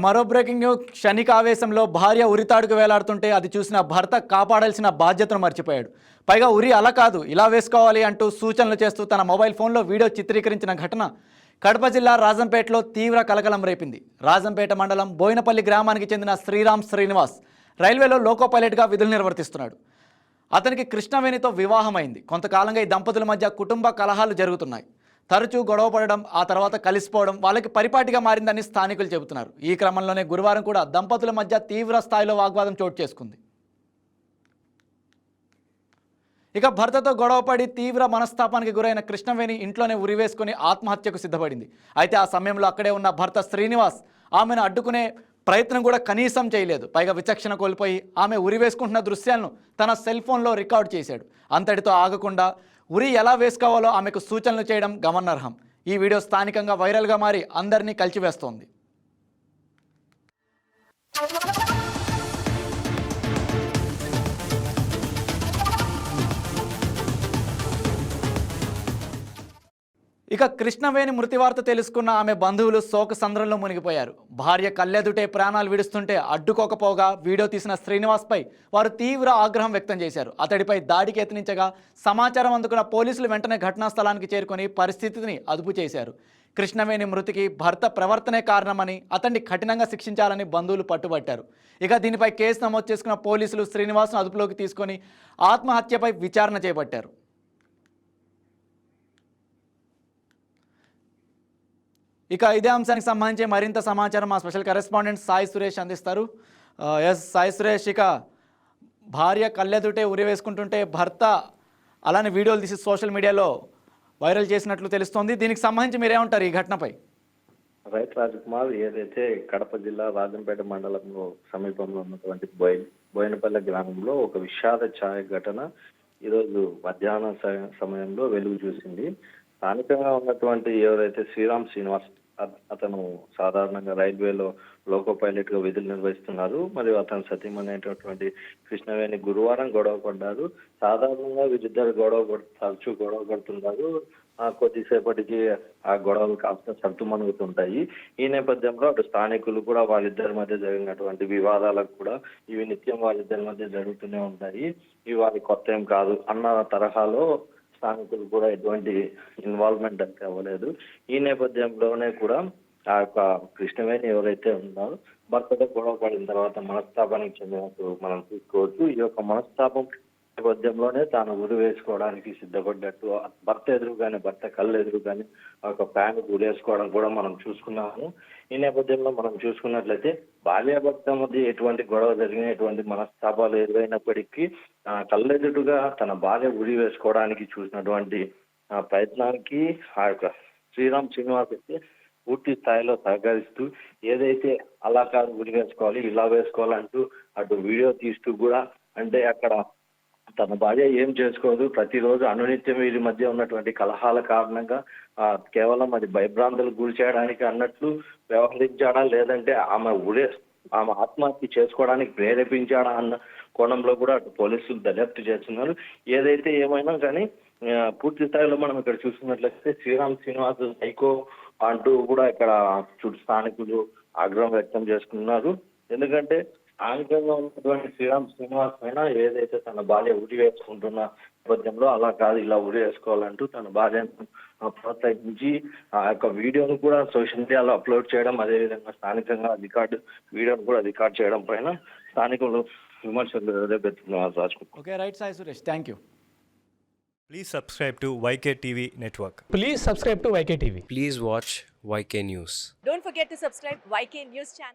మరో breaking news. క్షణిక ఆవేశంలో భార్య ఉరితాడుకు వేలాడుతుంటే అది చూసిన భర్త కాపాడాల్సిన బాధ్యతను మర్చిపోయాడు. పైగా ఉరి అలా కాదు ఇలా వేసుకోవాలి అంటూ సూచనలు చేస్తూ తన మొబైల్ ఫోన్లో వీడియో చిత్రీకరించిన ఘటన కడప జిల్లా రాజంపేటలో తీవ్ర కలకలం రేపింది. రాజంపేట మండలం బోయినపల్లి గ్రామానికి చెందిన శ్రీనివాస్ రైల్వేలో లోకో పైలట్గా విధులు నిర్వర్తిస్తున్నాడు. అతనికి కృష్ణవేణితో వివాహమైంది. కొంతకాలంగా ఈ దంపతుల మధ్య కుటుంబ కలహాలు జరుగుతున్నాయి. తరచూ గొడవ పడడం, ఆ తర్వాత కలిసిపోవడం వాళ్ళకి పరిపాటిగా మారిందని స్థానికులు చెబుతున్నారు. ఈ క్రమంలోనే గురువారం కూడా దంపతుల మధ్య తీవ్ర స్థాయిలో వాగ్వాదం చోటు చేసుకుంది. ఇక భర్తతో గొడవపడి తీవ్ర మనస్తాపానికి గురైన కృష్ణవేణి ఇంట్లోనే ఉరివేసుకుని ఆత్మహత్యకు సిద్ధపడింది. అయితే ఆ సమయంలో అక్కడే ఉన్న భర్త శ్రీనివాస్ ఆమెను అడ్డుకునే ప్రయత్నం కూడా కనీసం చేయలేదు. పైగా విచక్షణ కోల్పోయి ఆమె ఉరివేసుకుంటున్న దృశ్యాలను తన సెల్ ఫోన్లో రికార్డ్ చేశాడు. అంతటితో ఆగకుండా ఉరి ఎలా వేసుకోవాలో ఆమెకు సూచనలు చేయడం గమనార్హం. ఈ వీడియో స్థానికంగా వైరల్గా మారి అందరినీ కలిచివేస్తోంది. ఇక కృష్ణవేణి మృతి వార్త తెలుసుకున్న ఆమె బంధువులు శోక సంద్రంలో మునిగిపోయారు. భార్య కళ్ళెదుటే ప్రాణాలు విడుస్తుంటే అడ్డుకోకపోగా వీడియో తీసిన శ్రీనివాస్పై వారు తీవ్ర ఆగ్రహం వ్యక్తం చేశారు. అతడిపై దాడికి యత్నించగా సమాచారం అందుకున్న పోలీసులు వెంటనే ఘటనా స్థలానికి చేరుకొని పరిస్థితిని అదుపు చేశారు. కృష్ణవేణి మృతికి భర్త ప్రవర్తనే కారణమని, అతన్ని కఠినంగా శిక్షించాలని బంధువులు పట్టుబట్టారు. ఇక దీనిపై కేసు నమోదు చేసుకున్న పోలీసులు శ్రీనివాస్ను అదుపులోకి తీసుకొని ఆత్మహత్యపై విచారణ చేపట్టారు. ఇక ఇదే అంశానికి సంబంధించి మరింత సమాచారం మా స్పెషల్ కరెస్పాండెంట్ సాయి సురేష్ అందిస్తారు. సాయి సురేష్, ఇక భార్య కళ్ళెదుటే ఉరి వేసుకుంటుంటే భర్త అలానే వీడియోలు తీసి సోషల్ మీడియాలో వైరల్ చేసినట్లు తెలుస్తోంది. దీనికి సంబంధించి మీరేమంటారు ఈ ఘటనపై? రైట్ రాజకుమార్, ఏదైతే కడప జిల్లా రాజంపేట మండలంలో సమీపంలో ఉన్నటువంటి బోయినపల్లి గ్రామంలో ఒక విషాద ఛాయ ఘటన ఈరోజు మధ్యాహ్న సమయంలో వెలుగు చూసింది. స్థానికంగా ఉన్నటువంటి ఎవరైతే శ్రీనివాస్ అతను సాధారణంగా రైల్వేలో లోకో పైలట్ గా విధులు నిర్వహిస్తున్నారు. మరియు అతను సతీమణి కృష్ణవేణి గురువారం గొడవ పడ్డారు. సాధారణంగా వీరిద్దరు తరచూ గొడవ పడుతున్నారు. కొద్దిసేపటికి ఆ గొడవలు కాస్త సర్దుమణుగుతుంటాయి. ఈ నేపథ్యంలో అటు స్థానికులు కూడా వాళ్ళిద్దరి మధ్య జరిగినటువంటి వివాదాలకు కూడా ఇవి నిత్యం వాళ్ళిద్దరి మధ్య జరుగుతూనే ఉంటాయి, ఇవి వారి కొత్త ఏం కాదు అన్న తరహాలో స్థానికులు కూడా ఎటువంటి ఇన్వాల్వ్మెంట్ అయితే అవ్వలేదు. ఈ నేపథ్యంలోనే కూడా ఆ యొక్క కృష్ణవేణి ఎవరైతే ఉన్నారో భర్తతో గొడవ పడిన తర్వాత మనస్తాపానికి చెందినట్టు మనం చూసుకోవచ్చు. ఈ యొక్క మనస్తాపం నేపథ్యంలోనే తాను ఉరి వేసుకోవడానికి సిద్ధపడ్డట్టు భర్త కళ్ళు ఎదురుగానే ఒక ఫ్యాన్ ఉరేసుకోవడం కూడా మనం చూసుకున్నాము. ఈ నేపథ్యంలో మనం చూసుకున్నట్లయితే భార్యాభర్త మధ్య ఎటువంటి గొడవ జరిగిన ఎటువంటి మనస్తాపాలు ఎదురైనప్పటికీ కళ్ళెదుటుగా తన భార్య ఉరి వేసుకోవడానికి చూసినటువంటి ప్రయత్నానికి ఆ యొక్క శ్రీనివాస్ అయితే పూర్తి స్థాయిలో సహకరిస్తూ ఏదైతే అలా కాదు ఉరి వేసుకోవాలి ఇలా వేసుకోవాలంటూ అటు వీడియో తీస్తూ కూడా, అంటే అక్కడ తన భార్య ఏం చేసుకోదు, ప్రతిరోజు అనునిత్యం వీరి మధ్య ఉన్నటువంటి కలహాల కారణంగా కేవలం అది భయభ్రాంతులకు గురి చేయడానికి అన్నట్లు వ్యవహరించాడా, లేదంటే ఆమె ఆత్మహత్య చేసుకోవడానికి ప్రేరేపించాడా అన్న కోణంలో కూడా అటు పోలీసులు దర్యాప్తు చేస్తున్నారు. ఏదైతే ఏమైనా కానీ పూర్తి స్థాయిలో మనం ఇక్కడ చూసుకున్నట్లయితే శ్రీనివాస్ సైకో అంటూ కూడా ఇక్కడ స్థానికులు ఆగ్రహం వ్యక్తం చేసుకున్నారు. ఎందుకంటే స్థానికంగా ఉన్నటువంటి శ్రీనివాస్ పైన ఏదైతే తన భార్య ఉరి వేసుకుంటున్న నేపథ్యంలో అలా కాదు ఇలా ఉరి వేసుకోవాలంటూ తన భార్యను ప్రోత్సహించి ఆ యొక్క వీడియోను కూడా సోషల్ మీడియాలో అప్లోడ్ చేయడం, అదేవిధంగా స్థానికంగా వీడియోను కూడా రికార్డ్ చేయడం పైన స్థానికులు విమర్శలు రేపెత్తుతున్నారు. Rajkumar. Okay, right Sai Suresh, thank you. Please subscribe to YK TV Network. Please subscribe to YK TV. Please watch YK News. Don't forget to subscribe YK News channel.